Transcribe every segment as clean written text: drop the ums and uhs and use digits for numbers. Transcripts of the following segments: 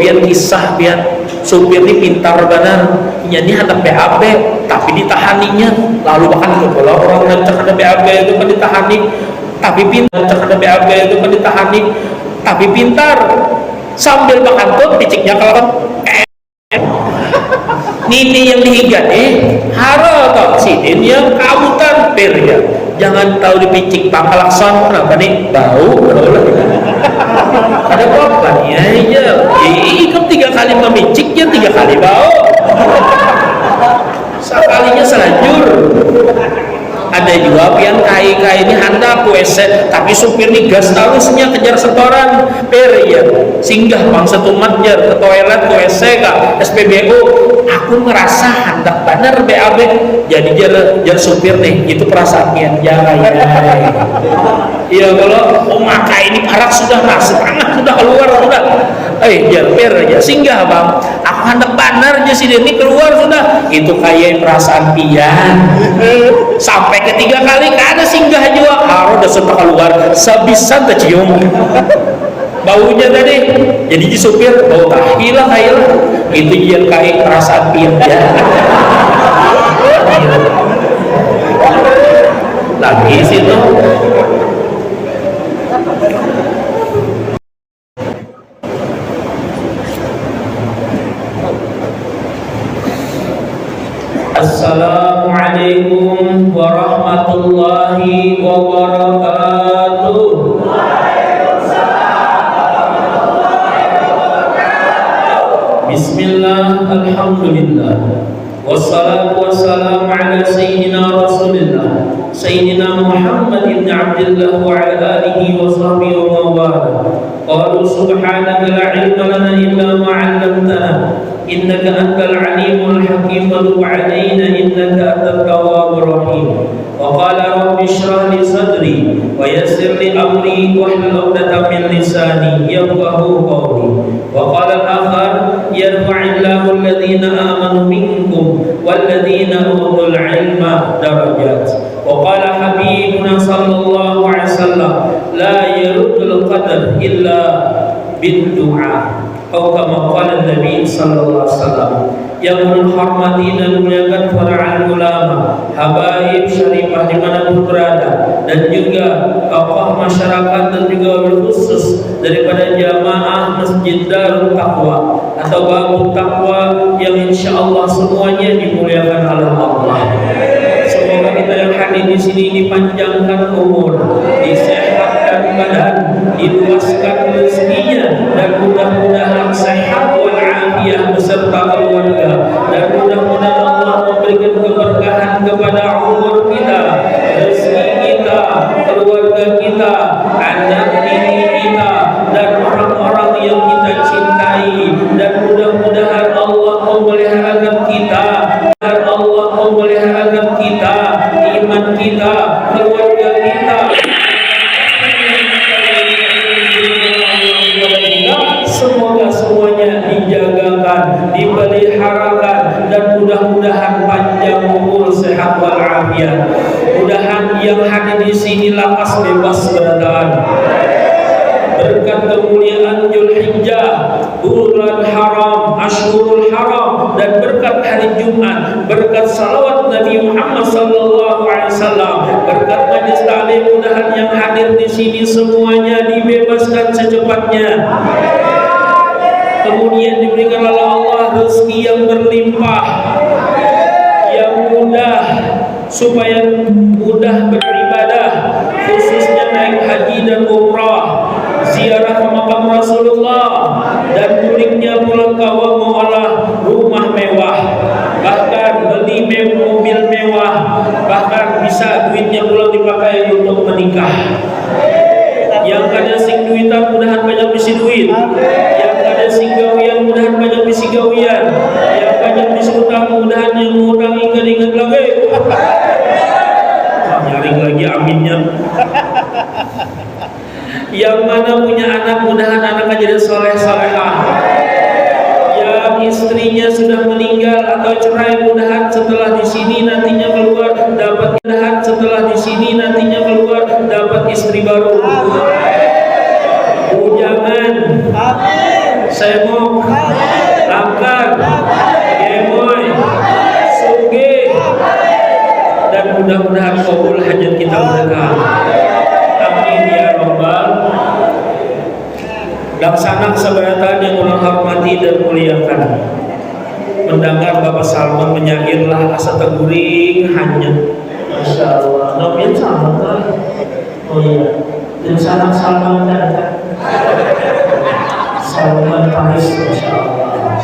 pian kisah pian supir ini pintar benar, ini ada BAB tapi ditahaninya, lalu bahkan kalau orang ngecek ada BAB itu kan ditahani, tapi pintar ngecek ada BAB itu kan ditahani, tapi pintar sambil bakantut piciknya kalau Nini yang dihigat haro sidin yang kabutan per ya, jangan tahu dipicik pangkal lakson, kenapa nih bau ada apa ya aja ikut 3 kali memiciknya 3 kali bau sekalinya selanjur. Ada juga pian kai ini hendak WC tapi supir nih gas halusnya kejar setoran per ya, singgah bang setumat jar ke toilet ke WC kak SPBU, aku ngerasa hendak bener BAB jadi jar supir nih, itu perasaan pian jangan iya kalau maka ini parak sudah masuk setengah sudah keluar sudah jar per aja singgah bang aku hendak bener aja sih ini keluar sudah, itu kayak perasaan pian sampai ketiga kali kada singgah juga harus udah sudah keluar sebisan tercium baunya tadi, jadi di supir bau tahilah itu yang kayak perasaan pian ya lagi situ. Assalamualaikum warahmatullahi wabarakatuh. Bismillah, alhamdulillah, wassalatu wassalamu ala sayyidina rasulillah sayyidina Muhammad ibn Abdullah wa ala alihi wa sahbihi wa mawala. Qalu subhanaka la ilma lana illa ma 'allamtana innaka antal alimul hakim wa tub 'alaina innaka antat tawwabur rahim. Wa qala rabbi shrah li sadri wa yassir li amri wahlul 'uqdatam min lisani yafqahu qawli. Wa qala al-akhar yarfa'illahu alladhina amanu minkum walladhina utul 'ilma darajat. Wa qala habibuna sallallahu alaihi wasallam la yaruddul qadar illa bid-du'a. Atau kama qala Nabi sallallahu alaihi wasallam. Yang menghormati dan memuliakan para ulama, habaib syarifah dimanapun berada, dan juga tokoh masyarakat dan juga khusus daripada jamaah Masjid Darut Taqwa atau Babut Taqwa yang insyaallah semuanya dimuliakan oleh Allah. Semoga kita yang hadir di sini dipanjangkan umur, disehatkan badan, diluaskan rezekinya, dan mudah-mudahan sehat walafiat beserta keluarga, dan mudah-mudahan Allah memberikan keberkahan kepada umur kita, rezeki kita, keluarga kita, anak diri kita, dan orang-orang yang kita cintai, dan mudah-mudahan Allah memeliharakan kita, dan Allah memeliharakan kita, iman kita, keluarga kita. Semoga semuanya dijagakan, dipeliharakan, dan mudah-mudahan panjang umur, sehat walafiat. Mudahan yang hadir di sini lapas bebas berataan. Berkat kemuliaan Dzulhijjah, bulan haram, Ashhurul Haram, dan berkat hari Jumat, berkat salawat Nabi Muhammad sallallahu alaihi wasallam, berkat majelis taklim, mudahan yang hadir di sini semuanya dibebaskan secepatnya. Kemudian diberikan oleh Allah rezeki yang berlimpah, yang mudah, supaya mudah beribadah, khususnya naik haji dan umrah, ziarah ke makam Rasulullah, dan muliknya pulang kawan mengolah rumah mewah, bahkan beli mobil mewah, bahkan bisa duitnya pulang dipakai untuk menikah. Yang kada sing duitan mudahan banyak bisi duit, yang kada sing gawian mudahan banyak bisi gawian, yang banyak bisi utang mudahan yang ngutang ingat-ingat lagi. Nyaring lagi aminnya. Yang mana punya anak mudahan anaknya jadi soleh-solehah. Yang istrinya sudah meninggal atau cerai mudahan setelah di sini nantinya keluar dapat, mudahan setelah di sini nantinya keluar dapat istri baru. Bujangan. Semok, Langkar, Gemoy, Suge, dan mudah-mudahan kabul hajat kita mereka. Amin ya Rabbal. Laksana kesabaratan yang ulang hormati dan muliakan. Mendengar Bapak Salman menyairlah asa teguring hanya. Masya Allah. Nabian Salman kan? Oh iya. Dan sanak Salman kan? Salman Paris. Masya Allah.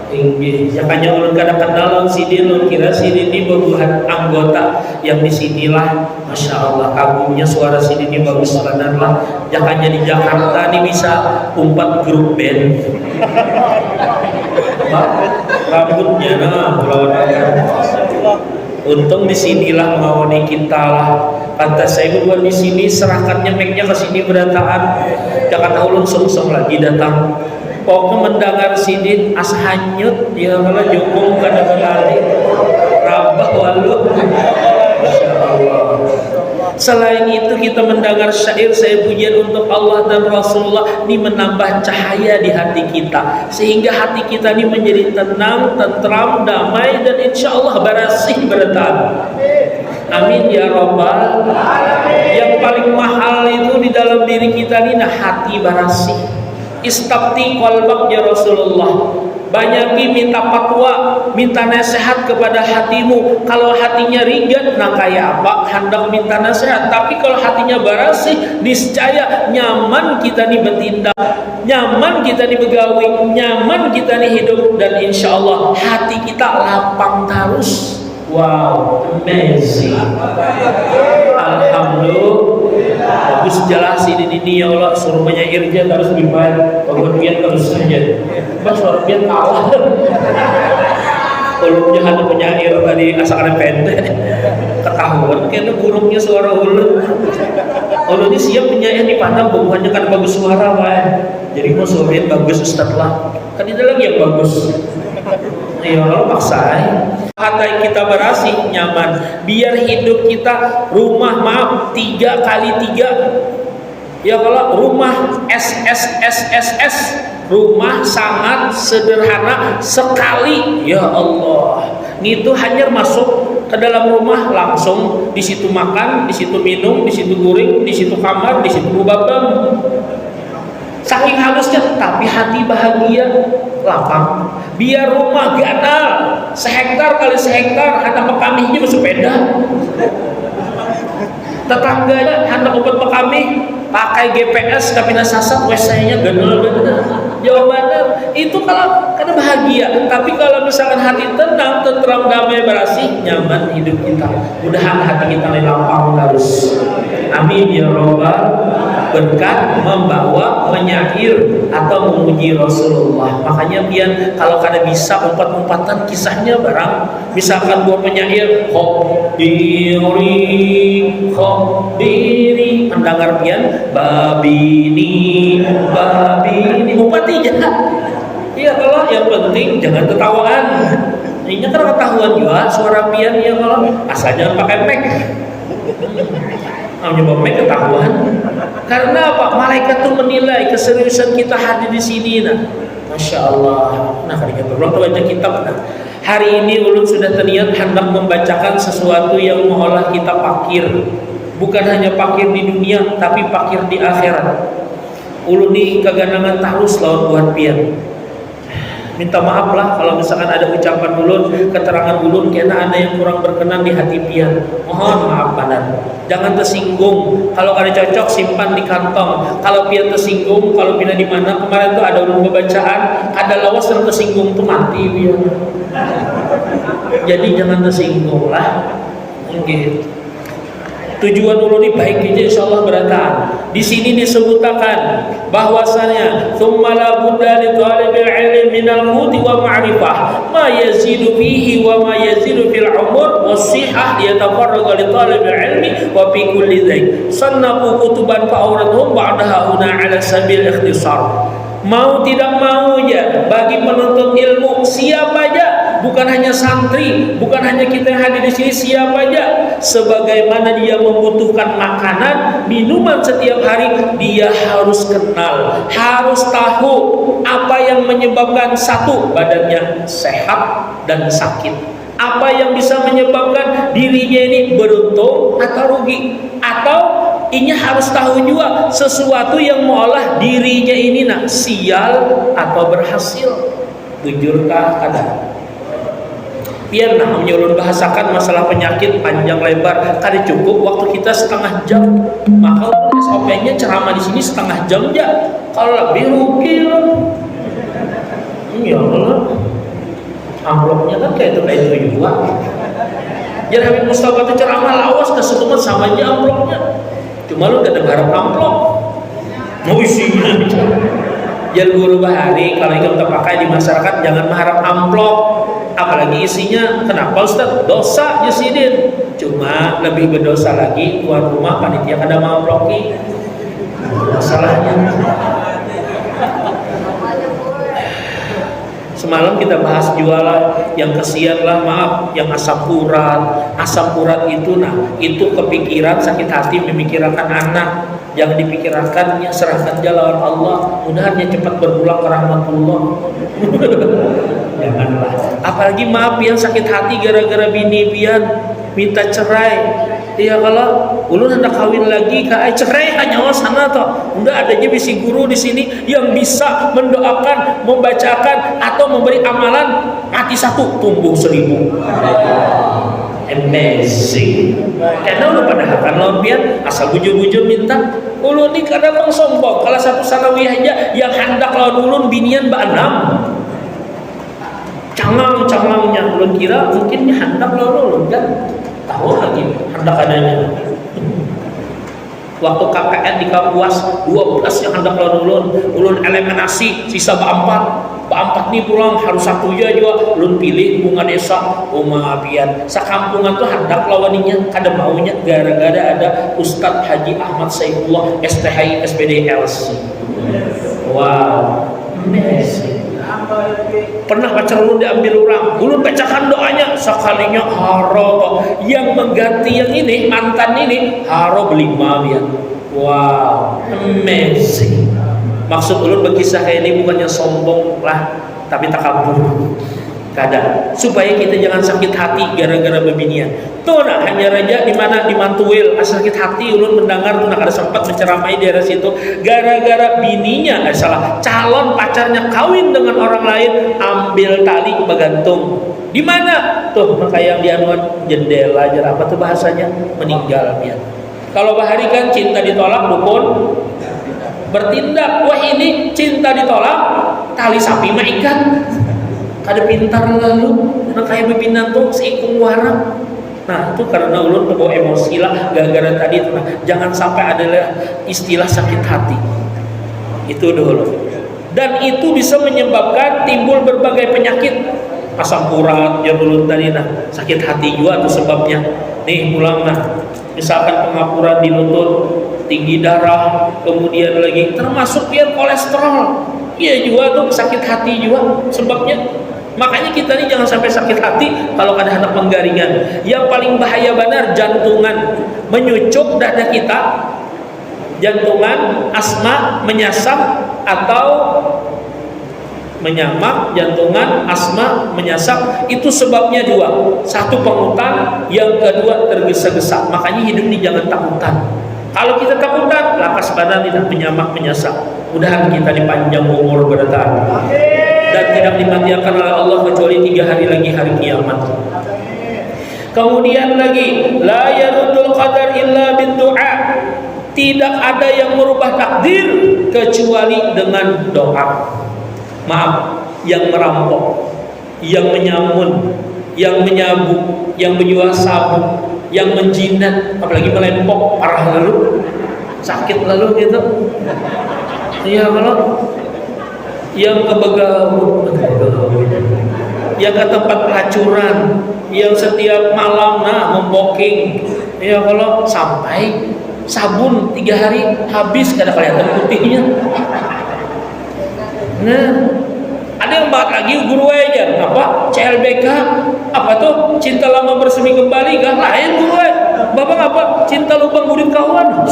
Tinggi. Makanya ulun kadang-kadang sini ulun kira sini ini beruhan anggota yang di sinilah. Masya Allah, kagumnya suara sini ini bagus banget lah. Jakanya di Jakarta ini bisa 4 grup band. Rambutnya untung di sinilah mengawani kita lah. Kata saya berdua di sini serahkannya mic-nya ke sini berataan. Jakarta ulun sungsung lagi datang. Pokoknya mendengar sini as hanyut ya kalau jukung kadang-kadang rabah walu. Masya Allah. Selain itu kita mendengar syair saya pujian untuk Allah dan Rasulullah ini menambah cahaya di hati kita sehingga hati kita ini menjadi tenang, tentram, damai dan insya Allah barasih bertahan. Amin ya Rabbal. Yang paling mahal itu di dalam diri kita ini nah hati barasih. Istabti qalbak ya Rasulullah. Banyaki minta fatwa, minta nasihat kepada hatimu. Kalau hatinya ringan, nah kayak apa? Hendak minta nasihat. Tapi kalau hatinya barasih, niscaya nyaman kita nih bertindak, nyaman kita nih begawi, nyaman kita nih hidup, dan insya Allah hati kita lapang terus. Wow, amazing. Alhamdulillah. Bagus jelas ini ya Allah. Suruh menyairnya harus lebih baik. Kemudian terus saja. Mas suara pian kalah. Ulumnya hanya penyair tadi asalnya pendek. Ketahuan karena burungnya suara ulun. Ulun ini siap penyair dipandang bukannya kan bagus suara wae. Jadi mau suarain bagus Ustaz lah. Kan itu lagi yang bagus. Ya Allah paksain. Hati kita berasih nyaman. Biar hidup kita rumah 3x3. Ya kalau rumah SSSSS, rumah sangat sederhana sekali. Ya Allah. Itu hanya masuk ke dalam rumah langsung di situ makan, di situ minum, di situ guring, di situ kamar, di situ babam. Saking halusnya, tapi hati bahagia, lapang. Biar rumah ganal, sehektar kali sehektar, hendak mekamihnya bersepeda. Tetangganya hendak obat mekamih, pakai GPS, kabina sasat, WC-nya ganal-ganal. Jawabannya itu kalau karena bahagia. Tapi kalau misalkan hati tenang, tentram, damai, berasih, nyaman hidup kita. Mudahan hati kita lapang terus. Amin ya Rabbal. Berkat membawa menyair atau memuji Rasulullah. Makanya biar kalau kada bisa umpat-umpatan kisahnya barang. Misalkan gua penyair khobiri mendengar pian babini umpati jangan. Iya kalau yang penting jangan ketawaan. Ini kan ketahuan juga suara pian ya kalau asal jangan pakai mic. Nyoba mic ketahuan. Karena apa? Malaikat tuh menilai keseriusan kita hadir di sini. Nah, masya Allah. Nah, ketika berulang baca kitab. Nah, hari ini ulun sudah terniat hendak membacakan sesuatu yang mengolah kita pakir. Bukan hanya pakir di dunia, tapi pakir di akhirat. Ulun ini keganangan terus lawan buat pian. Minta maaf lah kalau misalkan ada ucapan ulun, keterangan ulun karena ada yang kurang berkenan di hati pian. Mohon maaf padan. Jangan tersinggung. Kalau ada cocok simpan di kantong. Kalau pian tersinggung, kalau pindah di mana kemarin tuh ada ulun pembacaan, ada lawas yang tersinggung tuh mati pian. Jadi jangan tersinggung lah. Gitu. Tujuan ulun ini baik aja insyaallah berataan. Di sini disebutkan bahwasanya tsumma la budda li talibil ilmi minal huti wa ma'rifah ma yazidu fihi wa ma yazidu fil umur was-sihah yatafarraga li talibil ilmi wa fi kulli dzaik. Sannabu kutuban fa'awratuhum ba'daha huna 'ala sabil ikhtisar. Mau tidak mau aja bagi penuntut ilmu siapa aja bukan bukan hanya santri, bukan hanya kita yang hadir di sini, siapa aja, sebagaimana dia membutuhkan makanan, minuman setiap hari, dia harus kenal, harus tahu apa yang menyebabkan satu, badannya sehat dan sakit, apa yang bisa menyebabkan dirinya ini beruntung atau rugi, atau ini harus tahu juga sesuatu yang mengolah dirinya ini sial atau berhasil. Bujurkah ada? Biar menyuruh bahasakan masalah penyakit panjang lebar, kada cukup waktu kita setengah jam. Maka SOP-nya ceramah di sini setengah jam aja. Kalau lebih rugi loh. Ya Allah. Amplopnya kan kayak itu juga. Jadi Habib Mustafa itu ceramah lawas ke setumat sama aja amplopnya. Cuma lu gak ada harap amplop. Mau isinya. Jadi guru bahari kalau kita pakai di masyarakat jangan mengharap amplop, apalagi isinya. Kenapa Ustaz? Dosa Jasidin. Cuma lebih berdosa lagi tuan rumah panitia kada mamploki. Masalahnya. Semalam kita bahas jualan yang kesian lah, maaf, yang asam urat. Asam urat itu itu kepikiran sakit hati memikirkan anak. Jangan dipikirkannya, serahkan jalan Allah. Mudah-mudahan cepat berpulang ke rahmatullah. Janganlah. Apalagi maaf yang sakit hati gara-gara bini pian minta cerai. Ya kalau ulun hendak kawin lagi, cerai hanya sana toh. Udah adanya bisi guru di sini yang bisa mendoakan, membacakan atau memberi amalan mati 1 tumbuh 1000. Amazing. Karena udah pada hakan lompian asal bujur-bujur minta. Ulun ini kadang sombong. Kalau satu sanawiyah aja yang hendak lawan ulun binian mbak 6. Cangang-cangangnya ulun kira mungkin hendak lawan ulun kan. Tahu lagi hendak adanya. Waktu KPN di Kapuas 12 yang hendak lawan ulun eliminasi sisa Ba4 nih pulang harus 1 juga ulun pilih bunga desa Umabian sakampungan tuh hendak lawaninya kada maunya gara-gara ada Ustadz Haji Ahmad Saifullah STHI SPDLC. Wow, amazing. Pernah baca ulun diambil orang, ulun bacakan doanya sekalinya haro yang mengganti yang ini mantan ini haro belima biar. Wow, amazing. Maksud ulun berkisah kayak ini bukannya sombong lah, tapi takabur. Kadang supaya kita jangan sakit hati gara-gara bebinian. Tuh hanya raja di mana di Mantuil sakit hati ulun mendengar tuh ada sempat menceramai di daerah situ gara-gara bininya salah calon pacarnya kawin dengan orang lain ambil tali bergantung. Di mana? Tuh kayak di anuan jendela aja apa tuh bahasanya meninggal dia. Kalau bahari kan cinta ditolak dukun bertindak. Wah ini cinta ditolak tali sapi mah ikan. Ada pintar lalu kayak bebinan tuh seikung warang. Nah itu karena ulun terbawa emosi lah gara-gara tadi itu. Jangan sampai ada istilah sakit hati. Itu dulu. Dan itu bisa menyebabkan timbul berbagai penyakit. Asam urat yang ulun tadi sakit hati juga tuh sebabnya. Nih pulang misalkan pengapuran di lutut, tinggi darah, kemudian lagi termasuk dia kolesterol. Iya juga tuh sakit hati juga sebabnya. Makanya kita ini jangan sampai sakit hati kalau ada anak penggaringan. Yang paling bahaya benar jantungan menyucuk dada kita, jantungan, asma, menyasap atau menyamak, jantungan, asma, menyasap. Itu sebabnya 2. 1 pengutan, yang kedua tergesa-gesa. Makanya hidup ini jangan takutan. Kalau kita takutan, lakas badan tidak menyamak, menyasap. Mudahan kita dipanjang umur bertahan dan tidak dimatikan oleh Allah kecuali 3 hari lagi hari kiamat. Kemudian lagi la yaruddul qadar illa bidu'a. Tidak ada yang merubah takdir kecuali dengan doa. Maaf, yang merampok, yang menyamun, yang menyabuk, yang menjual sabu, yang menjinak, apalagi melempok parah lalu sakit lalu gitu. Iya kalau yang ke begawan, yang ke tempat pelacuran, yang setiap malam memboking, ya kalau sampai sabun 3 hari habis kada kelihatan putihnya. Nah, ada yang bakal lagi guru aja apa CLBK apa tuh cinta lama bersemi kembali kah lain guru bapak apa cinta lubang murid kawan.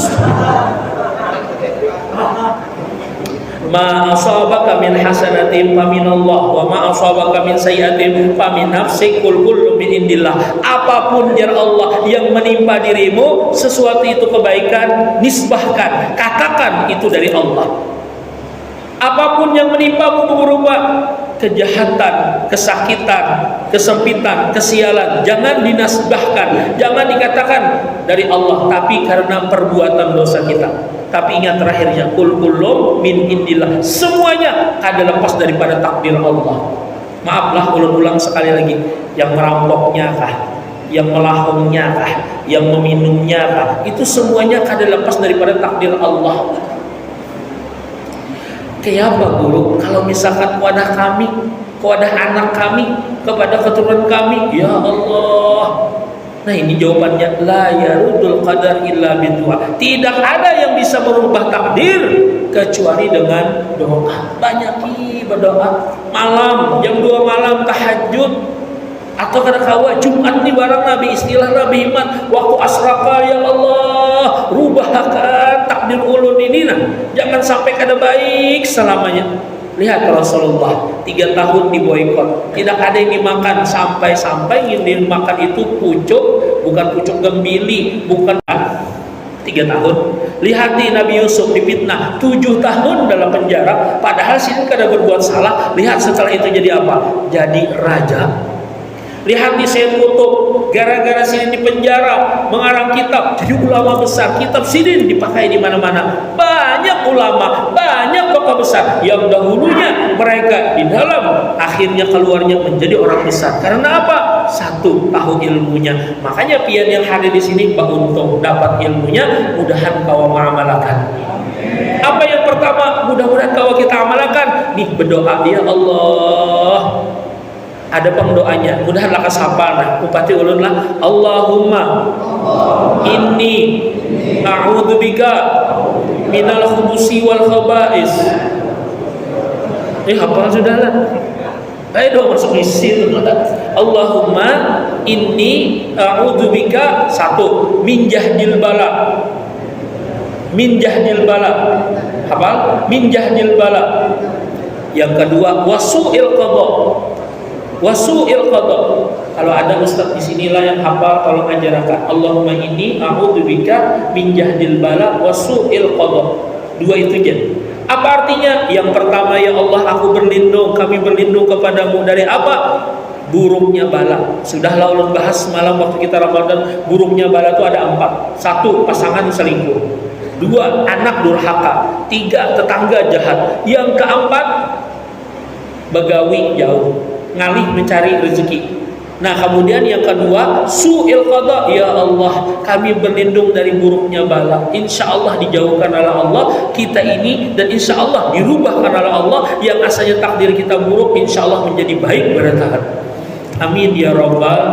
Ma asabaka min hasanatin fa minallah wa ma asabaka min sayyi'atin fa min nafsik kullu min indillah. Apapun ya Allah yang menimpa dirimu sesuatu itu kebaikan nisbahkan katakan itu dari Allah. Apapun yang menimpamu berupa kejahatan, kesakitan, kesempitan, kesialan, jangan dinasbahkan, jangan dikatakan dari Allah, tapi karena perbuatan dosa kita. Tapi ingat terakhirnya, kul kullum min indillah, semuanya ada lepas daripada takdir Allah. Maaflah, ulang-ulang sekali lagi, yang merampoknya kah, yang melahungnya kah, yang meminumnya kah, itu semuanya ada lepas daripada takdir Allah. Kayak apa guru? Kalau misalkan wadah kami, wadah anak kami, kepada keturunan kami, ya Allah. Nah ini jawabannya, la yarudul qadar illa bidua. Tidak ada yang bisa merubah takdir kecuali dengan doa. Banyaki berdoa malam, jam 2 malam tahajud. Atau kada kawa Jumat nih barang Nabi, istilah Nabi Iman, waktu asraka ya Allah, rubahkan takdir ulun ini nah. Jangan sampai kada baik selamanya. Lihat Rasulullah 3 tahun diboikot, tidak ada yang dimakan sampai yang dimakan itu pucuk, bukan pucuk gembili, bukan 3 tahun. Lihat nih Nabi Yusuf difitnah 7 tahun dalam penjara, padahal sini kada berbuat salah. Lihat setelah itu jadi apa? Jadi raja. Lihat di Sayyid Qutb, gara-gara sini di penjara mengarang kitab, jadi ulama besar. Kitab sini dipakai di mana-mana. Banyak ulama, banyak tokoh besar yang dahulunya mereka di dalam, akhirnya keluarnya menjadi orang besar. Karena apa? Satu, tahu ilmunya. Makanya pian yang hadir di sini beruntung dapat ilmunya. Mudahan kau mengamalkan. Apa yang pertama? Mudah-mudahan kau kita amalkan. Nih berdoa, ya Allah. Ada pengdoanya, mudahan lakas hafal nah upati ulun lah. Allahumma inni a'udzubika minal khubusi wal khaba'is. Hafal sudah lah. Ayo dong masuk isi. Allahumma inni a'udzubika, satu, min jahdil bala. Min jahdil bala. Hafal? Min jahdil bala. Yang kedua, wasu'il qadha. Wasu'il qadha. Kalau ada ustaz di sinilah yang hafal, tolong ajarkan. Allahumma inni a'udzubika min jahdil bala wasu'il qadha. Dua itu aja. Apa artinya? Yang pertama, ya Allah, aku berlindung, kami berlindung kepadamu dari apa? Buruknya bala. Sudahlah ulun bahas malam waktu kita Ramadan, buruknya bala itu ada 4. 1, pasangan selingkuh. 2, anak durhaka. 3, tetangga jahat. Yang keempat, begawi jauh, ngalih mencari rezeki. Nah kemudian yang kedua, su'il qadha. Ya Allah, kami berlindung dari buruknya bala. Insya Allah dijauhkan oleh Allah kita ini, dan insya Allah dirubahkan oleh Allah. Yang asalnya takdir kita buruk, insya Allah menjadi baik bertahan. Amin ya rabbal.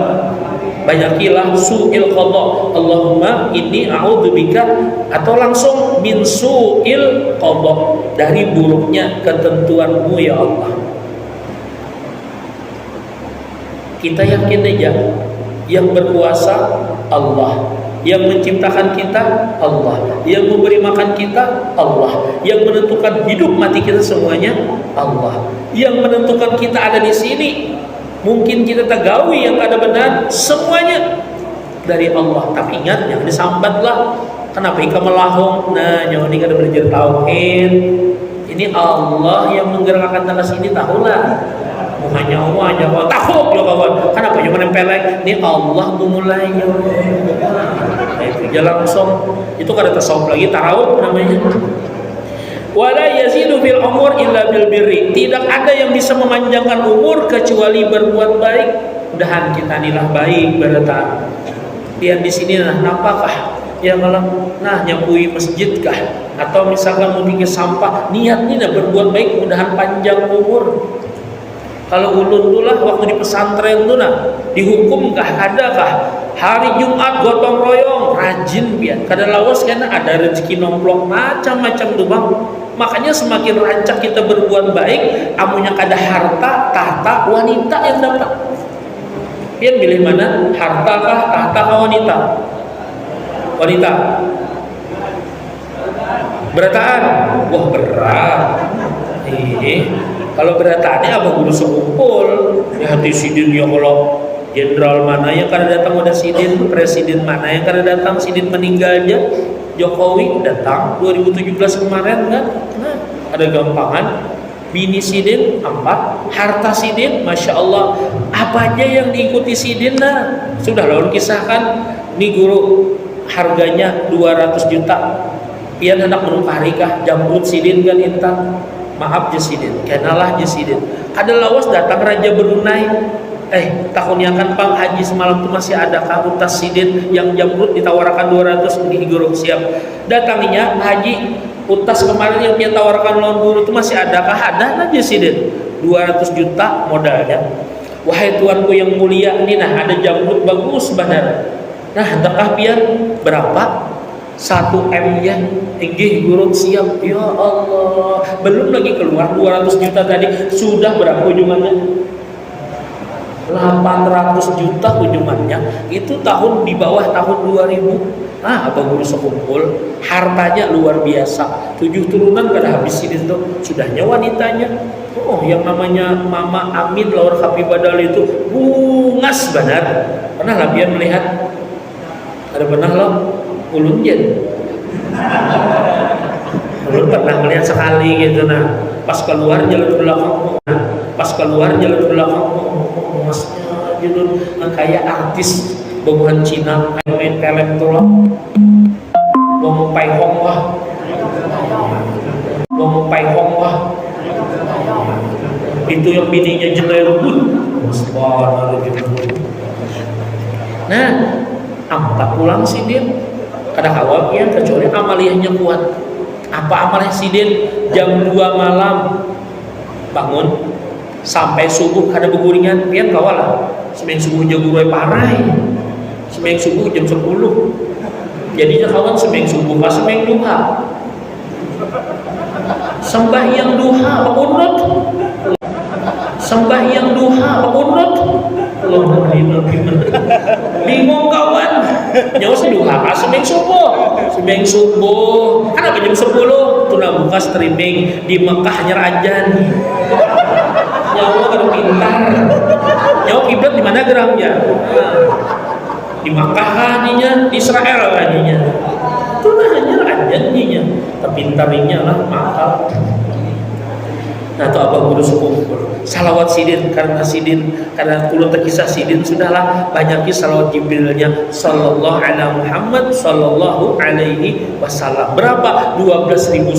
Banyakilah su'il qadha. Allahumma inni a'udzubika, atau langsung min su'il qadha, dari buruknya ketentuanmu ya Allah. Kita yakin aja, yang berkuasa Allah, yang menciptakan kita Allah, yang memberi makan kita Allah, yang menentukan hidup mati kita semuanya Allah, yang menentukan kita ada di sini. Mungkin kita tagawi yang ada benar, semuanya dari Allah. Tapi ingat, jangan disambatlah. Kenapa ika melahung? Nah, jangan ika belajar tauhid. Ini Allah yang menggerakkan tanah sini, tahulah. Hanya wajah takut ya kawan. Kenapa cuma nempelek? Ini Allah memulainya. Nah, itu jalan langsung. Itu kada tasawuf lagi, tarawuf namanya. Wala yazidu fil umur illa bil birri. Tidak ada yang bisa memanjangkan umur kecuali berbuat baik. Mudahan kita inilah baik berdatang. Lihat di sini nah, nampakah ya kalau nah nyapui masjid kah, atau misalkan mau bikin sampah, niat ini berbuat baik, mudahan panjang umur. Kalau ulun tulah waktu di pesantren tuh nah, dihukum kah, ada kah hari Jumat gotong royong rajin pian. Kada lawas karena ada rezeki nomplok macam-macam tuh bang. Makanya semakin rancak kita berbuat baik, amunya kada harta, tahta, wanita yang dapat. Pian pilih mana? Harta kah, tahta kah, wanita? Wanita. Berataan. Wah berat. Kalau berataannya apa guru sekumpul ya hati sidin ya kalau jenderal mana yang kada datang udah sidin, presiden mana yang kada datang, sidin meninggal aja. Jokowi datang 2017 kemarin kan, nah ada gampangan. Bini sidin 4, harta sidin, masya Allah, apa aja yang diikuti sidin nah sudah lawan kisahkan. Nih guru harganya 200 juta, pian hendak menukari kah jamrut sidin kan intan. Maaf Jesidin, kenalah Jesidin. Ada lawas datang Raja Brunei. Tahunnya kan Bang Haji semalam itu masih ada utas sidin yang jamrut ditawarkan 200 di guru siap. Datangnya Haji utas kemarin yang dia tawarkan lawan guru itu masih ada kah? Ada aja sidin. 200 juta modalnya. Wahai tuanku yang mulia, ini nah ada jamrut bagus benar. Nah, hendakkah pian berapa? 1 M ya, guru siap. Ya Allah, belum lagi keluar 200 juta tadi, sudah berapa ujungannya? 800 juta ujungannya. Itu tahun di bawah tahun 2000. Nah, apa guru sekumpul, hartanya luar biasa. 7 turunan kada habis ini tuh. Sudahnya wanitanya. Oh, yang namanya Mama Amin Laur Happy Badal itu bungas benar. Pernah lah biar melihat? Ada pernah loh? Ulun jen. Ulun pernah melihat sekali gitu nah. Pas keluar jalan belakang, pas keluar jalan belakang, masnya gitu kayak artis babuhan Cina main film tuh loh. Wong Pai Hong wah. Wong Pai Hong wah. Itu yang bininya jenel pun. Nah, ampak pulang sih dia. Kadang awal pian kecuali amaliyahnya kuat. Apa amaliyah sidin? Jam 2 malam bangun sampai subuh kada beguringan pian kawal lah. Semeng subuh jago parai. Semeng subuh jam 10. Jadinya kawan semeng subuh pas semeng duha. Sembahyang duha pengunut. Sembahyang duha pengunut. Bingung kawan. Nyawa seduha semeng subuh. Semeng subuh. Kan apa jam 10? Tuna buka streaming di Mekah nyerajan. Nyawa kada pintar. Nyawa kiblat di mana geramnya? Di Mekah kaninya, di Israel kaninya. Tuna nyerajan ninya. Kepintarinya lah makal. Nah, atau apa guru sekumpul salawat sidin karena ulun terkisah sidin sudahlah banyak salawat Jibrilnya sallallahu ala Muhammad sallallahu alaihi wasallam. Berapa? 12.100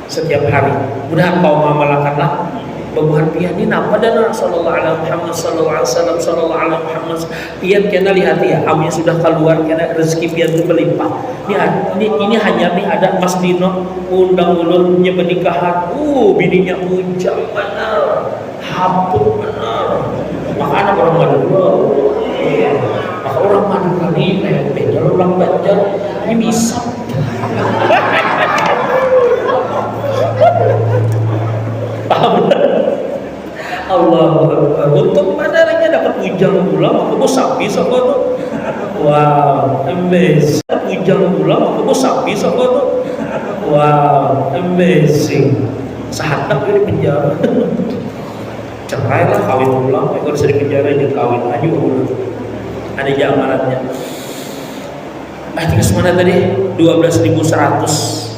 setiap hari. Mudah kau mengamalkanlah babuhan pian ini napa dan sallallahu ala Muhammad sallallahu alaihi wasallam sallallahu ala Muhammad pian kena lihat ya amnya sudah keluar kena rezeki pian itu berlimpah. Ini hanya nih ada Mas Dino undang ulun nya pernikahan. Bininya ujang benar. Hapun benar. Makanya orang Madura. Maka orang Madura ini beda orang Banjar ini bisa. Paham? Allah untuk madaranya dapat ujang pula aku sapi sama tuh. Wow, amazing. Ujang pula aku sapi sama tuh. Wow, amazing. Sahatak di penjara. Cerai lah kawin pulang, kalau bisa di penjara dia kawin aja udah. Ada jamaratnya. Terus mana tadi? 12.100.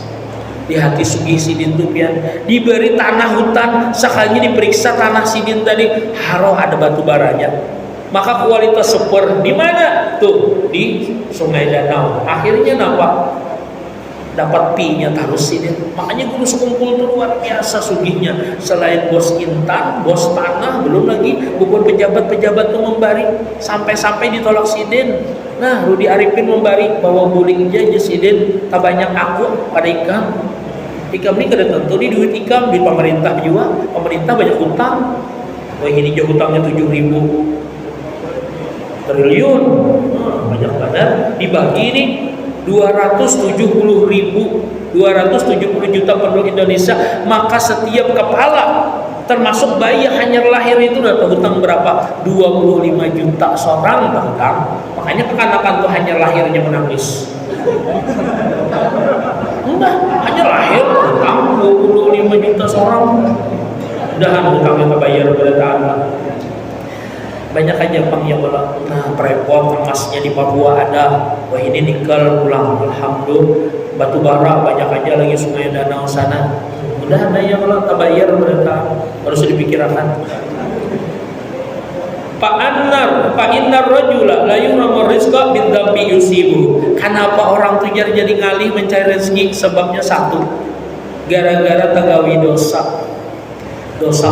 Di hati sugih sidin tuh pian diberi tanah hutan sekalinya diperiksa tanah sidin tadi haroh ada batu baranya, maka kualitas super di mana tuh di Sungai Danau. Akhirnya napa dapat pi-nya terus sidin. Makanya guru sekumpul tuh luar biasa sugihnya. Selain bos intan, bos tanah, belum lagi bukan pejabat-pejabat tuh membari sampai-sampai ditolak sidin. Nah, Rudi Arifin membari bahwa buling aja sidin tak banyak aku pada ikam. Ikam ini kada tentu di duit ikam di pemerintah juga. Pemerintah banyak hutang. Wah ini jauh hutangnya 7.000. triliun. Banyak banget. Dibagi ini 270 juta penduduk Indonesia, maka setiap kepala termasuk bayi yang hanya lahir itu udah hutang berapa? 25 juta seorang hutang. Makanya kekanakan tuh hanya lahirnya menangis. Enggak, hanya lahir hutang 25 juta seorang. Mudahan hutangnya kebayar pada Ta'ala. Banyak aja bang yang bilang, nah prepot emasnya di Papua ada, wah ini nikel pulang, alhamdulillah. Batu bara banyak aja lagi Sungai Danau sana. Mudah ada yang bilang kebayar mereka, harus dipikirkan. Pak innar rajula la yuramu rizqa bidzambi yusibu. Kenapa orang tuh jadi ngalih mencari rezeki? Sebabnya satu, gara-gara tagawi dosa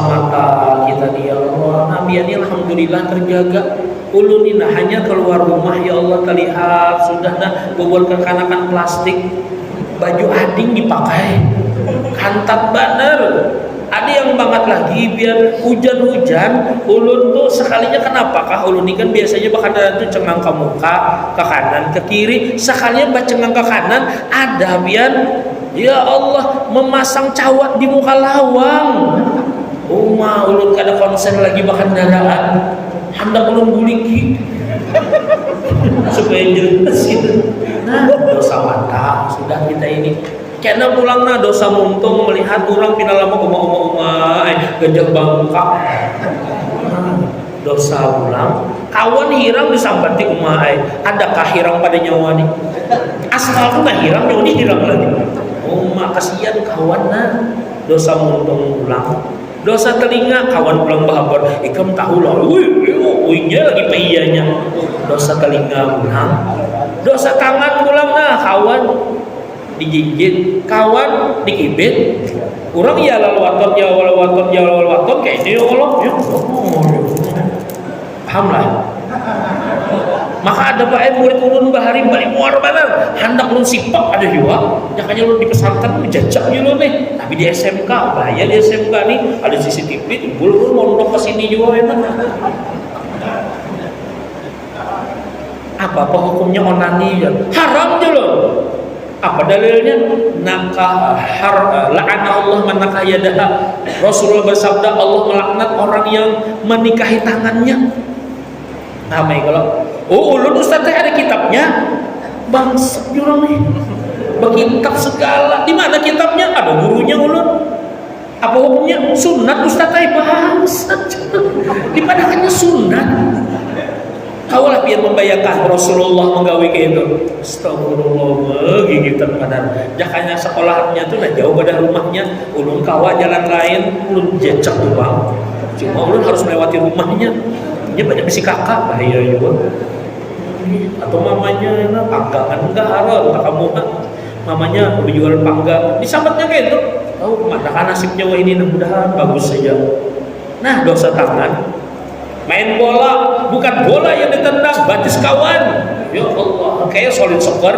mata kita di Allah. Nabi ini alhamdulillah terjaga. Ulun ini hanya keluar rumah ya Allah terlihat sudah dah bobol kekanakan plastik, baju ading dipakai, kantat baner. Ada yang banget lagi biar hujan-hujan. Ulun tuh sekalinya kenapakah ulun ini kan biasanya bakal tuh cengang ke muka, ke kanan, ke kiri. Sekalinya cengang ke kanan ada biar ya Allah memasang cawat di muka lawang. Ulun kada konsen lagi bahkan dadaan, hendak ulun buliki supaya jelas gitu. Nah, dosa mata sudah kita ini. Karena pulang nah dosa muntung melihat orang pindah lama gajah bangka. Dosa pulang, kawan hirang disambati umai. Adakah hirang pada nyawa nih? Asal tuh nggak hirang, nyawa hirang lagi. Kasihan kawan nah. Dosa muntung pulang. Dosa telinga, kawan pulang bahabar, ikam tahu lah, uinya lagi peiyanya. Dosa telinga pulang. Dosa tangan pulang nah, kawan dijinjit, kawan dikibit. Orang ya lalu watot kayak ini Allah. Paham lah. Maka ada baik murid ulun bahari balik muar benar hendak ulun sipak ada juga jakanya ulun di pesantren jajak ulun nih, tapi di SMK bahaya. Di SMK nih ada CCTV timbul ulun mondok ke sini juga enak. Apa hukumnya onani ya? Haram aja loh. Apa dalilnya? La'ana Allah man nakah yadaha. Rasulullah bersabda Allah melaknat orang yang menikahi tangannya. Nah, kalau ulun Ustaz ada kitabnya, bangsa jurang nih, berkitab segala. Di mana kitabnya? Ada gurunya ulun. Apa hukumnya? Sunat Ustaz bangsa. Di mana hanya sunat. Kaulah biar membayangkan Rasulullah menggawe kayak itu. Astagfirullah, gigitan padahal. Jakanya sekolahnya tuh nah jauh pada rumahnya. Ulun kawa jalan lain, ulun jecak tuh bang. Cuma ulun harus melewati rumahnya. Dia banyak bisi kakak, bahaya juga. Atau mamanya, nah, panggangan enggak harus, tak kamu kan. Mamanya berjualan panggang, disambatnya kayak itu. Tahu mana nasibnya wah ini mudah-mudahan bagus saja. Nah, dosa tangan. Main bola, bukan bola yang ditendang, batis kawan. Ya Allah, kayak solid soccer.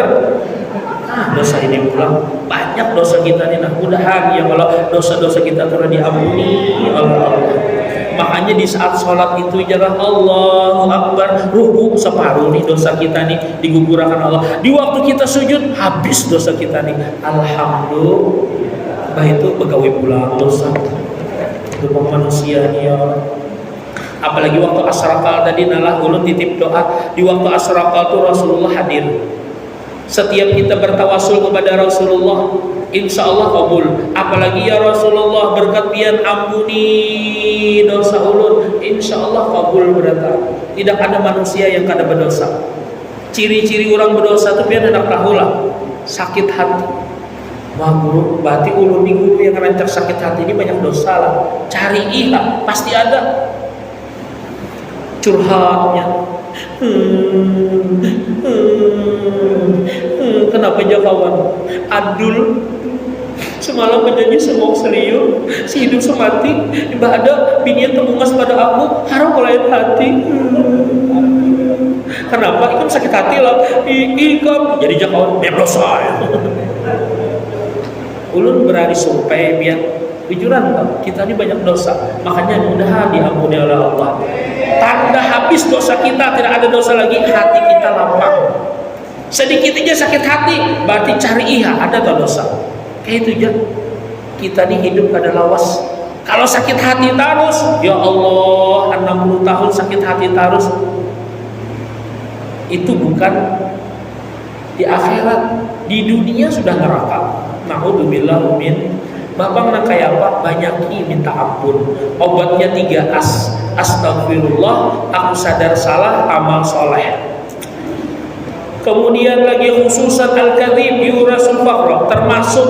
Nah, dosa ini pulang banyak dosa kita nih. Nah, mudahan ya kalau dosa-dosa kita telah diampuni oleh Allah. Makanya di saat sholat itu jalan Allahu Akbar, ruku separuh nih dosa kita nih digugurkan Allah. Di waktu kita sujud habis dosa kita nih. Alhamdulillah. Bah itu pegawai pulang dosa. Itu manusia nih ya. Apalagi waktu asrakal tadi nalah ulun titip doa. Di waktu asrakal tuh Rasulullah hadir. Setiap kita bertawasul kepada Rasulullah, insya Allah kabul. Apalagi ya Rasulullah berkat pian ampuni dosa ulun, insya Allah kabul berata. Tidak ada manusia yang kada berdosa. Ciri-ciri orang berdosa itu pian hendak tahu lah, sakit hati. Wah guru, berarti ulun nih guru yang rancak sakit hati ini banyak dosa lah. Cari lah, pasti ada. Curhatnya. Kenapa aja kawan? Adul semalam menjanji semua serius, si hidup semati. Tiba ada binian terbungas pada aku, harap kolain hati. Kenapa? Ikam sakit hati lah. Ikam jadi jakawan berdosa. Ulun berani sumpah biar jujuran kita ini banyak dosa. Makanya mudah diampuni oleh Allah. Tanda habis dosa kita, tidak ada dosa lagi, hati kita lapang. Sedikit aja sakit hati, berarti cari ada tak dosa. Kayak itu aja. Kita nih hidup kada lawas. Kalau sakit hati terus, ya Allah, 60 tahun sakit hati terus. Itu bukan di akhirat, di dunia sudah neraka. Na'udzubillah min. Bapak nak kayak apa? Banyaki minta ampun. Obatnya 3 astagfirullah, aku sadar salah, amal soleh. Kemudian lagi khususan al-kadzib yurasul faqra, termasuk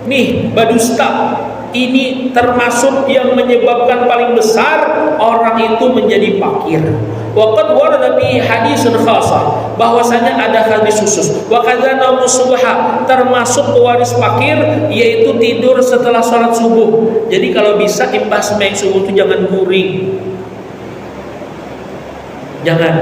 nih badusta. Ini termasuk yang menyebabkan paling besar orang itu menjadi fakir. Waqad warada fi hadisun khasah, bahwasanya ada hadis khusus. Wa kadzana musubha, termasuk pewaris fakir yaitu tidur setelah salat subuh. Jadi kalau bisa imbas sembahyang subuh itu jangan guring. Jangan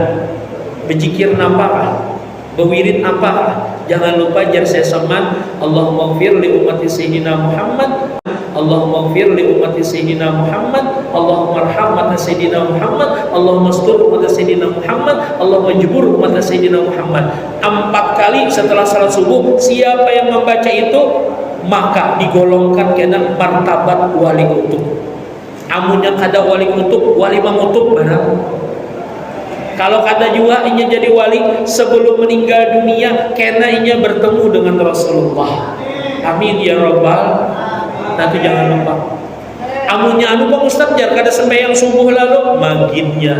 berzikir napakah? Berwirid apakah? Jangan lupa jar sesaman Allahumma ighfir li ummati sayyidina Muhammad, Allahumma ighfir li ummati sayyidina Muhammad, Allahumma arham ummati sayyidina Muhammad, Allahumma astur ummati sayyidina Muhammad, Allahumma jbur ummati sayyidina Muhammad. 4 kali setelah salat subuh. Siapa yang membaca itu maka digolongkan kena martabat wali kutub. Amun yang kada wali kutub, wali mangutub barang. Kalau kata juga inya jadi wali sebelum meninggal dunia, kena inya bertemu dengan Rasulullah. Amin ya Rabbal. Nanti jangan lupa. Amunnya anu Bang Ustaz jar kada sembahyang subuh lalu magidnya.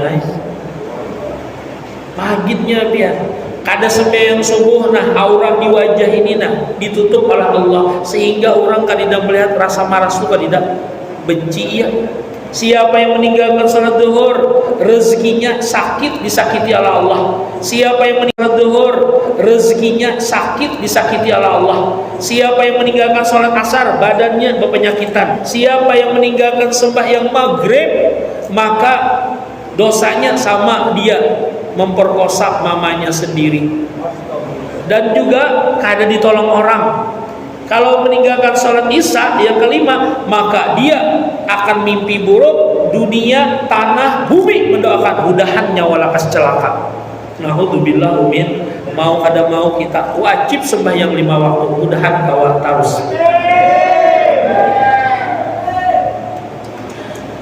Magidnya biar kada sembahyang subuh, nah aura di wajah ini nah ditutup oleh Allah sehingga orang kada melihat rasa marah suka tidak benci ya. Siapa yang meninggalkan salat zuhur, rezekinya sakit disakiti oleh Allah. Siapa yang meninggalkan zuhur, rezekinya sakit disakiti oleh Allah. Siapa yang meninggalkan salat asar, badannya berpenyakitan. Siapa yang meninggalkan sembahyang maghrib, maka dosanya sama dia memperkosa mamanya sendiri. Dan juga kada ditolong orang. Kalau meninggalkan sholat isya yang kelima, maka dia akan mimpi buruk, dunia, tanah, bumi mendoakan mudahan nyawa lakas celaka. Na'udzubillah min. Mau kada mau kita wajib sembahyang 5 waktu, mudahan kawal terus.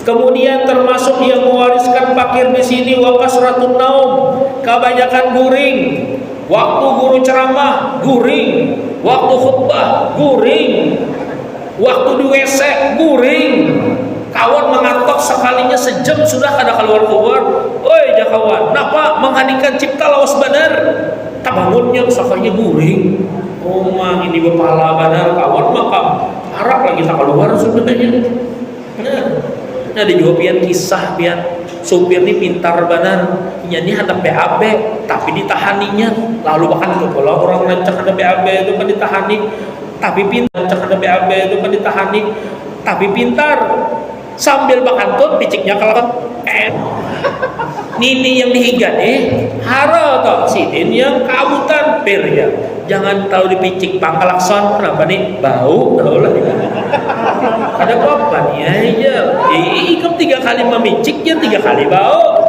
Kemudian termasuk yang mewariskan fakir di sini wakasratun naum, kebanyakan guring. Waktu guru ceramah guring, waktu khutbah guring, waktu di WC guring. Kawan mengantok sekalinya sejam sudah kada keluar. Oi ya kawan, napa menghadirkan cipta lawas benar? Tak bangunnya sekalinya guring. Oh mah ini kepala benar kawan makam. Harap lagi tak keluar sebenarnya. Nah dijawabian kisah pian supir ini pintar benar, ini hendak BAB tapi ditahaninya, lalu bahkan itu kalau orang rancak ada BAB itu kan ditahani, tapi pintar ada BAB itu kan ditahani, tapi pintar sambil bakantut piciknya kalau nini yang dihigat haro toh sidin yang kabutan per ya, jangan tahu dipicik pangkalakson, kenapa nih bau tahu lah ada apa nih aja ikut 3 kali memiciknya 3 kali bau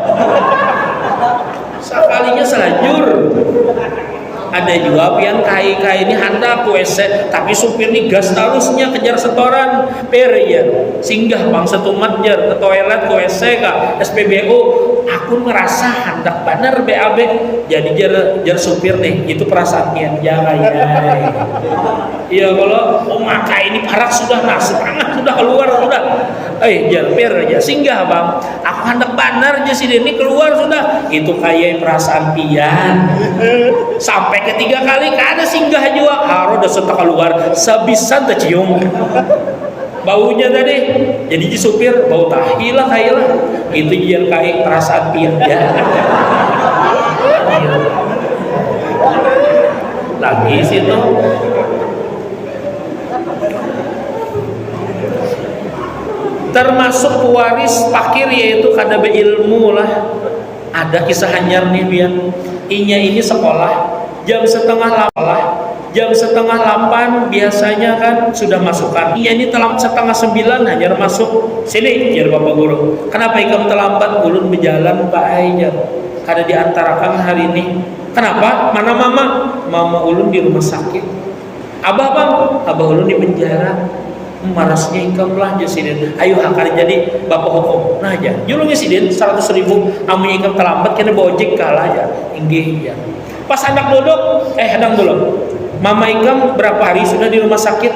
sekalinya selajur. Ada juga yang kai-kai ini hendak WC tapi supir nih gas terusnya kejar setoran per ya singgah bang setumat jar ke toilet ke WC kak SPBU aku ngerasa hendak bener BAB jadi jar supir nih itu perasaan pian jangan ya iya kalau maka ini parak sudah setengah sudah keluar sudah jar per aja singgah bang aku hendak bener aja sih ini keluar sudah itu kayak perasaan pian sampai ke 3 kali kada singgah juga harus udah setak keluar sebisan tercium baunya tadi jadi supir bau tahilah itu yang kayak perasaan pian ya lagi situ termasuk pewaris fakir yaitu kada beilmu lah. Ada kisah hanyar nih biar inya ini sekolah jam setengah 8 jam setengah 8 biasanya kan sudah masukkan. Iya, ini telat setengah 9 hanya masuk. Sini ya Bapak Guru. Kenapa ikam terlambat? Ulun berjalan Pak aja. Karena diantarakan hari ini. Kenapa? Mana mama? Mama ulun di rumah sakit. Abah bang? Abah ulun di penjara. Marasnya ikam lah jasidin. Ayo hakari jadi bapak hukum. Nah aja. Julung jasidin 100.000. Amun ikam terlambat kena bawa ojek kalah aja. Inggih ya. Pas hendak duduk, hendak dulu. Mama ikam berapa hari sudah di rumah sakit?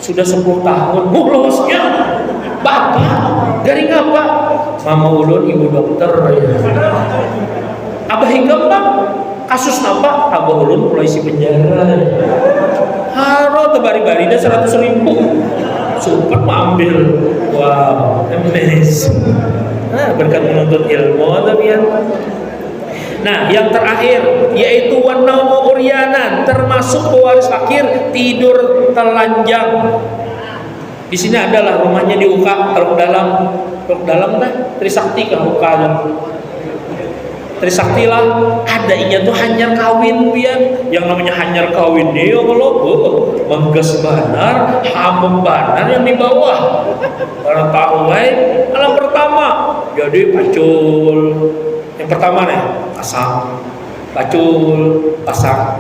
Sudah 10 tahun. Lolosnya. Bapak, dari ngapa? Mama ulun ibu dokter ya. Abah ikam bang? Kasus apa? Abah ulun polisi penjara. Haro tebari-bari dah 100.000. Super ambil. Wow, amazing. Nah, berkat menuntut ilmu tapi ya. Nah, yang terakhir yaitu wanaumu uryanan, termasuk pewaris fakir tidur telanjang. Di sini adalah rumahnya di Uka, Teluk Dalam dah, Trisakti kah Uka ada. Trisakti lah, ada inya tuh hanyar kawin pian. Yang namanya hanyar kawin nih kalau mengges banar, hamem banar yang di bawah. Karena tahu alam pertama jadi pacul. Yang pertama nih pasang, pacul, pasang,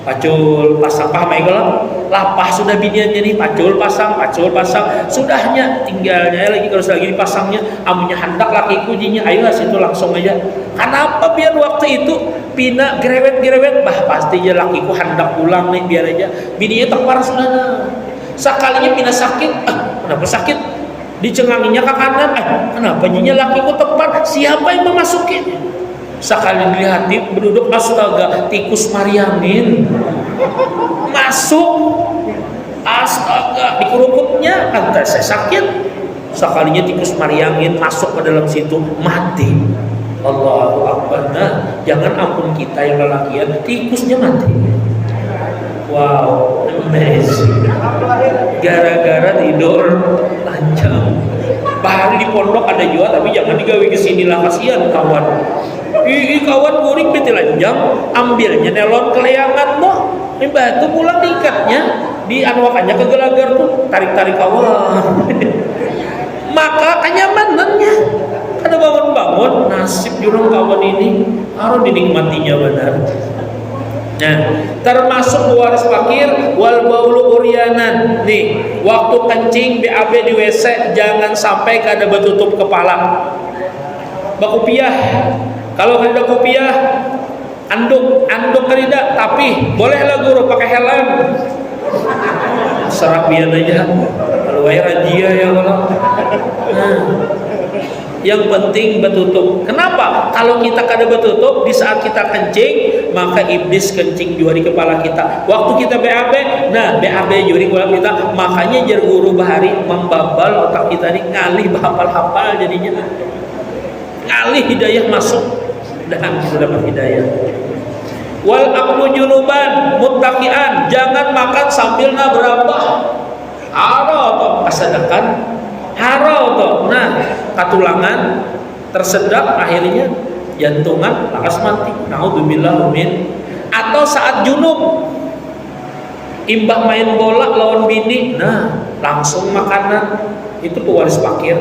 pacul, pasang. Paham ya kalau lapah sudah binian jadi pacul, pasang, sudahnya tinggalnya lagi kalau lagi dipasangnya amunya hendak laki kujinya ayo situ langsung aja. Kenapa biar waktu itu pina gerewet bah pastinya lakiku hendak pulang nih biar aja bininya tepar sudah. Sekalinya pina sakit, kenapa sakit? Dicenganginya ke kanan, kenapa nyinya lakiku tepar? Siapa yang memasukin? Sekali dilihat berduduk, astaga, tikus Mariamin masuk, astaga, di kerupuknya kan saya sakit. Sekalinya tikus Mariamin masuk ke dalam situ, mati. Allahu Akbar. Nah, jangan ampun kita yang lelakian, tikusnya mati. Wow, amazing. Gara-gara tidur lancang. Bahari di pondok ada juga, tapi jangan digawe ke sini lah, kasihan kawan. Kawan guring beti lanjang, ambilnya nelon keleangan mo. Ini batu pulang diikatnya, dianwakannya ke gelagar tuh, tarik-tarik kawan. Maka kenyamanannya. Ada bangun-bangun, nasib jurang kawan ini harus dinikmatinya benar. Nah, termasuk waris fakir wal baulu uryanan. Nih, waktu kencing BAB di WC jangan sampai kada bertutup kepala. Bakupiah. Kalau kada kopiah anduk kerida, tapi bolehlah guru pakai helm. Serapian aja. Kalau rajia ya kalau. Nah, yang penting bertutup. Kenapa? Kalau kita kada bertutup di saat kita kencing, maka iblis kencing juga di kepala kita. Waktu kita BAB, nah BAB juga di kepala kita. Makanya jar guru bahari membabal otak kita ini ngalih bahapal-hafal jadinya. Ngalih hidayah masuk dan kita dapat hidayah. Wal aklu junuban muttaqian, jangan makan sambil nabrabah. Haro atau kesadakan haro toh. Nah, katulangan tersedak akhirnya jantungan lakas mati. Naudzubillah min. Atau saat junub imbah main bola lawan bini, nah langsung makanan itu pewaris fakir.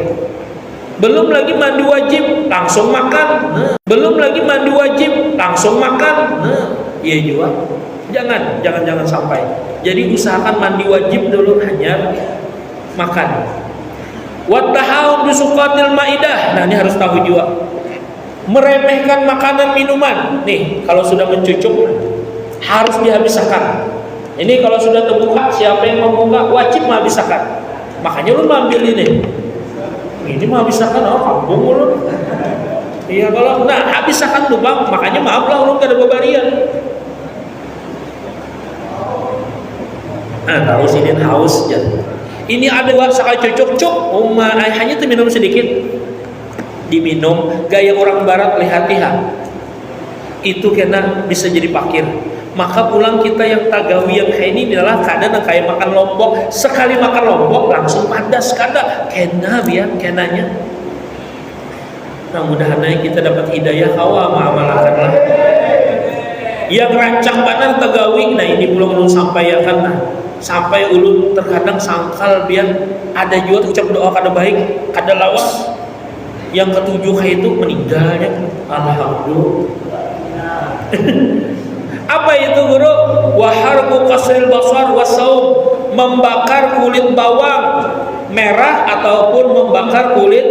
Belum lagi mandi wajib langsung makan. Nah, belum lagi mandi wajib langsung makan. Nah, iya juga. Jangan sampai. Jadi usahakan mandi wajib dulu hanya makan. Wattahawun bisuqatil maidah. Nah, ini harus tahu juga. Meremehkan makanan minuman. Nih, kalau sudah mencucuk harus dihabiskan. Ini kalau sudah terbuka, siapa yang membuka wajib menghabiskan. Makanya lu ambil ini. Ini menghabiskan kampung lu. Iya kalau habiskan tuh Bang. Makanya maaf lah lu kada babarian. Nah, tahu sini haus jadi. Ini ada sekali cocok hanya tuh minum sedikit, diminum gaya orang barat lihat-lihat itu kena bisa jadi fakir. Maka pulang kita yang tagawi yang kayak ini adalah kadang kayak makan lombok, sekali makan lombok langsung padas kada kena biar kenanya. Nah, mudah-mudahan kita dapat hidayah kawa ma'amalakanlah. yang rancang banar tegawi. Nah ini belum ulun sampaikan. Nah sampai ulun terkadang sangkal biar ada juga ucap doa kada baik kada lawas. Yang ketujuh kayak itu meninggalnya. Alhamdulillah. Apa itu guru? Waharku kasril basar wasaum, membakar kulit bawang merah ataupun membakar kulit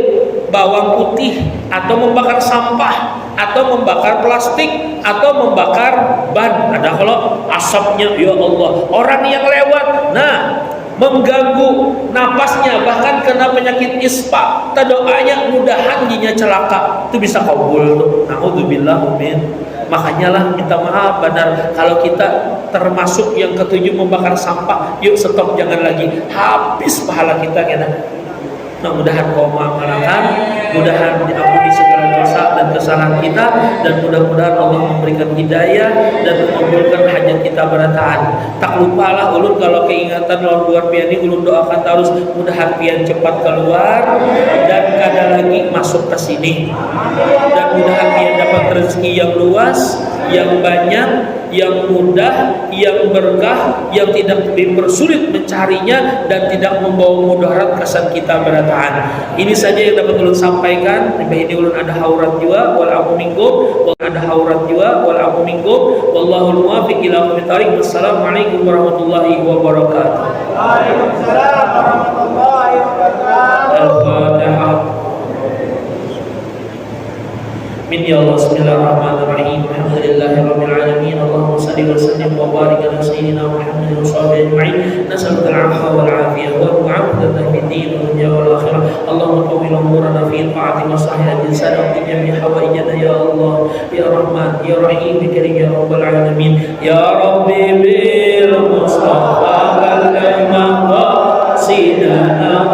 bawang putih, atau membakar sampah, atau membakar plastik, atau membakar ban. Ada kalau asapnya ya Allah, orang yang lewat nah mengganggu napasnya, bahkan kena penyakit ispa, doanya mudahan dinya celaka itu bisa kabul tuh. Naudzubillah min. Makanya lah minta maaf benar kalau kita termasuk yang ketujuh membakar sampah. Yuk stop, jangan lagi, habis pahala kita ya. Nah, mudahan kau mengamalkan, mudahan diampuni segala dosa dan kesalahan kita, dan mudah-mudahan Allah memberikan hidayah dan mengabulkan hajat kita berataan. Tak lupalah ulun kalau keingatan lawan luar pian ini, ulun doakan terus mudahan pian cepat keluar dan kada lagi masuk ke sini, dan mudahan pian dapat rezeki yang luas, yang banyak, yang mudah, yang berkah, yang tidak dipersulit mencarinya dan tidak membawa mudarat kesan kita berataan. Ini saja yang dapat ulun sampaikan. Ini ulun ada haurat juga wal afu minkum, ada haurat juga wal afu minkum. Wallahul muwaffiq ila aqwamit thariq. Wassalamualaikum warahmatullahi wabarakatuh. Waalaikumsalam warahmatullahi wabarakatuh. Al-Fatihah. Min ya Allah, bismillahirrahmanirrahim. Alhamdulillahirabbil alamin. Allahumma shalli wa sallim wa barik ala sayyidina Muhammadin wa sahbihi ajma'in. Nas'aluka al-'afwa wal 'afiyah wal mu'afiyata fid din wal dunya wal akhirah. Allahumma tawwil umurana fi ta'ati wa sahih al-insan wa jami' hawaijana ya Allah ya Rahman ya Rahim ya Karim ya rabbal alamin. Ya Rabbi bil Mustafa balligh maqasidana